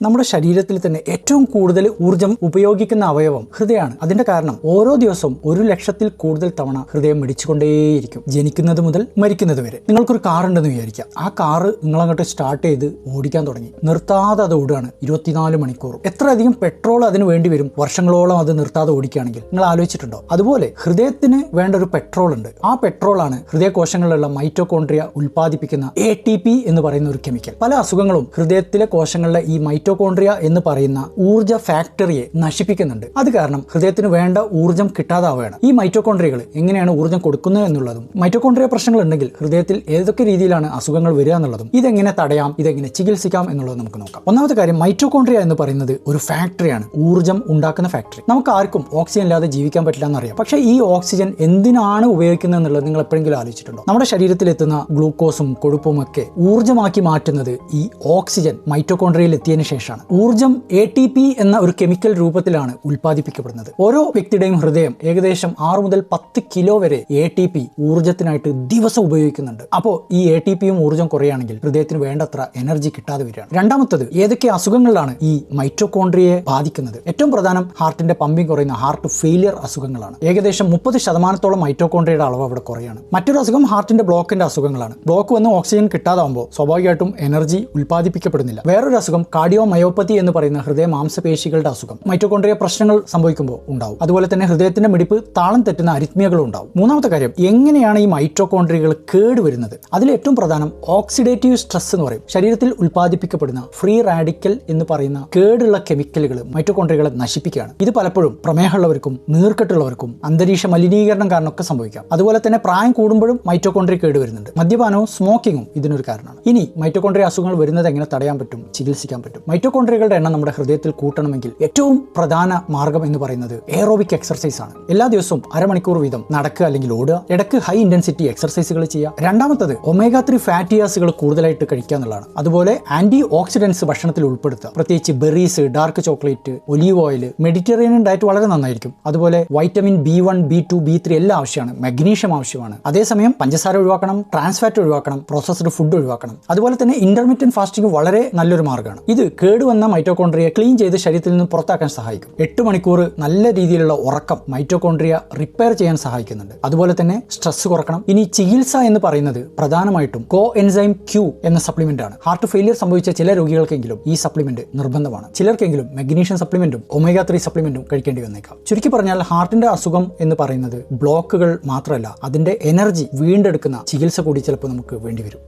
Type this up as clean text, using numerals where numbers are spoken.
നമ്മുടെ ശരീരത്തിൽ തന്നെ ഏറ്റവും കൂടുതൽ ഊർജ്ജം ഉപയോഗിക്കുന്ന അവയവം ഹൃദയമാണ്. അതിന്റെ കാരണം ഓരോ ദിവസവും 1,00,000-ൽ കൂടുതൽ തവണ ഹൃദയം മിടിച്ചുകൊണ്ടേയിരിക്കും, ജനിക്കുന്നത് മുതൽ മരിക്കുന്നത് വരെ. നിങ്ങൾക്കൊരു കാർ ഉണ്ടെന്ന് വിചാരിക്കാം. ആ കാറ് നിങ്ങളങ്ങോട്ട് സ്റ്റാർട്ട് ചെയ്ത് ഓടിക്കാൻ തുടങ്ങി, നിർത്താതെ അത് ഓടുകയാണ് 24 മണിക്കൂർ. എത്ര അധികം പെട്രോൾ അതിന് വേണ്ടി വരും വർഷങ്ങളോളം അത് നിർത്താതെ ഓടിക്കുകയാണെങ്കിൽ? നിങ്ങൾ ആലോചിച്ചിട്ടുണ്ടോ? അതുപോലെ ഹൃദയത്തിന് വേണ്ട ഒരു പെട്രോൾ ഉണ്ട്. ആ പെട്രോളാണ് ഹൃദയകോശങ്ങളിലുള്ള മൈറ്റോകോൺട്രിയ ഉൽപ്പാദിപ്പിക്കുന്ന ATP എന്ന് പറയുന്ന ഒരു കെമിക്കൽ. പല അസുഖങ്ങളും ഹൃദയത്തിലെ കോശങ്ങളിലെ ഈ മൈറ്റോകോൺട്രിയ എന്ന് പറയുന്ന ഊർജ്ജ ഫാക്ടറിയെ നശിപ്പിക്കുന്നുണ്ട്. അത് കാരണം ഹൃദയത്തിന് വേണ്ട ഊർജ്ജം കിട്ടാതാവുകയാണ്. ഈ മൈറ്റോകോൺട്രിയകൾ എങ്ങനെയാണ് ഊർജ്ജം കൊടുക്കുന്നത് എന്നുള്ളതും, മൈറ്റോകോൺട്രിയ പ്രശ്നങ്ങൾ ഉണ്ടെങ്കിൽ ഹൃദയത്തിൽ ഏതൊക്കെ രീതിയിലാണ് അസുഖങ്ങൾ വരിക എന്നുള്ളതും, ഇതെങ്ങനെ തടയാം, ഇതെങ്ങനെ ചികിത്സിക്കാം എന്നുള്ളത് നമുക്ക് നോക്കാം. ഒന്നാമത്തെ കാര്യം, മൈറ്റോകോൺട്രിയ എന്ന് പറയുന്നത് ഒരു ഫാക്ടറിയാണ്, ഊർജ്ജം ഉണ്ടാക്കുന്ന ഫാക്ടറി. നമുക്ക് ആർക്കും ഓക്സിജൻ ഇല്ലാതെ ജീവിക്കാൻ പറ്റില്ല എന്നറിയാം. പക്ഷേ ഈ ഓക്സിജൻ എന്തിനാണ് ഉപയോഗിക്കുന്നത് എന്നുള്ളത് നിങ്ങൾ എപ്പോഴെങ്കിലും ആലോചിച്ചിട്ടുണ്ടോ? നമ്മുടെ ശരീരത്തിൽ എത്തുന്ന ഗ്ലൂക്കോസും കൊഴുപ്പും ഒക്കെ ഊർജ്ജമാക്കി മാറ്റുന്നത് ഈ ഓക്സിജൻ മൈറ്റോകോൺട്രിയയിൽ എത്തിയതിനു ശേഷമാണ്. ഊർജ്ജം ATP എന്ന ഒരു കെമിക്കൽ രൂപത്തിലാണ് ഉൽപ്പാദിപ്പിക്കപ്പെടുന്നത്. ഓരോ വ്യക്തിയുടെയും ഹൃദയം ഏകദേശം 6 മുതൽ 10 കിലോ വരെ ATP ഊർജ്ജത്തിനായിട്ട് ദിവസം ഉപയോഗിക്കുന്നുണ്ട്. അപ്പോൾ ഈ ATPയും ഊർജ്ജം കുറയുകയാണെങ്കിൽ ഹൃദയത്തിന് വേണ്ടത്ര എനർജി കിട്ടാതെ വരികയാണ്. രണ്ടാമത്തത്, ഏതൊക്കെ അസുഖങ്ങളിലാണ് ഈ മൈറ്റോകോൺട്രിയയെ ബാധിക്കുന്നത്? ഏറ്റവും പ്രധാനം ഹാർട്ടിന്റെ പമ്പിംഗ് കുറയുന്ന ഹാർട്ട് ഫെയിലിയർ അസുഖങ്ങളാണ്. ഏകദേശം 30% മൈറ്റോകോൺട്രിയയുടെ അളവ് അവിടെ കുറയാണ്. മറ്റൊരു അസുഖം ഹാർട്ടിന്റെ ബ്ലോക്കിന്റെ അസുഖങ്ങളാണ്. ബ്ലോക്ക് വന്ന് ഓക്സിജൻ കിട്ടാതാവുമ്പോൾ സ്വാഭാവികമായിട്ടും എനർജി ഉൽപ്പാദിപ്പിക്കപ്പെടുന്നില്ല. വേറൊരു അസുഖം കാർഡിയോമയോപ്പതി എന്ന് പറയുന്ന ഹൃദയ മാംസപേശികളുടെ അസുഖം. മൈറ്റോകോൺട്രിയ പ്രശ്നങ്ങൾ സംഭവിക്കുമ്പോൾ ഉണ്ടാവും. അതുപോലെ തന്നെ ഹൃദയത്തിന്റെ മിടിപ്പ് താളം തെറ്റുന്ന അരിത്മിയകളും ഉണ്ടാവും. മൂന്നാമത്തെ കാര്യം, എങ്ങനെയാണ് ഈ മൈറ്റോകോൺട്രിയകൾ കേടുവരുന്നത്? അതിൽ ഏറ്റവും പ്രധാനം ഓക്സിഡേറ്റീവ് സ്ട്രെസ് എന്ന് പറയും. ശരീരത്തിൽ ഉൽപ്പാദിപ്പിക്കപ്പെടുന്ന ഫ്രീ റാഡിക്കൽ എന്ന് പറയുന്ന കേടുള്ള കെമിക്കലുകൾ മൈറ്റോകോൺട്രിയകളെ നശിപ്പിക്കുകയാണ്. ഇത് പലപ്പോഴും പ്രമേഹമുള്ളവർക്കും നീർക്കെട്ടുള്ളവർക്കും അന്തരീക്ഷ മലിനീകരണം കാരണമൊക്കെ സംഭവിക്കാം. അതുപോലെ തന്നെ പ്രായം കൂടുമ്പോഴും മൈറ്റോകോൺട്രിയ കേടുവരുന്നുണ്ട്. മദ്യപാനവും സ്മോക്കിങ്ങും ഇതിനൊരു കാരണമാണ്. ഇനി മൈറ്റോകോൺട്രിയ അസുഖങ്ങൾ വരുന്നത് എങ്ങനെ തടയാൻ പറ്റും, ചികിത്സിക്കാൻ പറ്റും? മൈറ്റോകോൺട്രിയകളുടെ എണ്ണം നമ്മുടെ ഹൃദയത്തിൽ കൂട്ടണമെങ്കിൽ ഏറ്റവും പ്രധാന മാർഗം എന്ന് പറയുന്നത് എയറോബിക് എക്സർസൈസ് ആണ്. എല്ലാ ദിവസവും അരമണിക്കൂർ വീതം നടക്കുക അല്ലെങ്കിൽ ഓടുക, ഇടയ്ക്ക് ഹൈ ഇന്റൻസിറ്റി എക്സർസൈസുകൾ ചെയ്യുക. രണ്ടാമത്തത് ഒമേഗ 3 ഫാറ്റി ആസിഡുകൾ കൂടുതലായിട്ട് കഴിക്കുക എന്നുള്ളതാണ്. അതുപോലെ ആന്റി ഓക്സിഡൻസ് ഭക്ഷണത്തിൽ ഉൾപ്പെടുത്തുക. പ്രത്യേകിച്ച് berries, dark chocolate, olive oil. Mediterranean diet വളരെ നന്നായിരിക്കും. അതുപോലെ വൈറ്റമിൻ B1, B2, B3 എല്ലാം ആവശ്യമാണ്. മഗ്നീഷ്യം ആവശ്യമാണ്. അതേസമയം പഞ്ചസാര ഒഴിവാക്കണം, ട്രാൻസ് ഫാറ്റ് ഒഴിവാക്കണം, പ്രോസസ്ഡ് ഫുഡ് ഒഴിവാക്കണം. അതുപോലെ തന്നെ ഇന്റർമീഡിയറ്റ് ഫാസ്റ്റിംഗ് വളരെ നല്ലൊരു മാർഗ്ഗമാണ്. ഇത് കേടുവന്ന മൈറ്റോകോൺട്രിയ ക്ലീൻ ചെയ്ത് ശരീരത്തിൽ നിന്ന് പുറത്താക്കാൻ സഹായിക്കും. 8 മണിക്കൂർ നല്ല രീതിയിലുള്ള ഉറക്കം മൈറ്റോകോൺട്രിയ റിപ്പയർ ചെയ്യാൻ സഹായിക്കുന്നുണ്ട്. അതുപോലെ തന്നെ സ്ട്രെസ് കുറക്കണം. ഇനി ചികിത്സ എന്ന് പറയുന്നത് പ്രധാനമായിട്ടും കോഎൻസൈം Q എന്ന സപ്ലിമെന്റ് ആണ്. ഹാർട്ട് ഫെയിലിയർ സംഭവിച്ച ചില രോഗികൾക്കെങ്കിലും ഈ സപ്ലിമെന്റ് നിർബന്ധമാണ്. ചിലർക്കെങ്കിലും മഗ്നീഷ്യം സപ്ലിമെന്റും ഒമേഗ 3 സപ്ലിമെന്റും കഴിക്കേണ്ടി വന്നേക്കാം. ചുരുക്കി പറഞ്ഞാൽ ഹാർട്ടിന്റെ അസുഖം എന്ന് പറയുന്നത് ബ്ലോക്കുകൾ മാത്രമല്ല, അതിന്റെ എനർജി വീണ്ടെടുക്കുന്ന ചികിത്സ കൂടി ചിലപ്പോൾ നമുക്ക് വേണ്ടിവരും.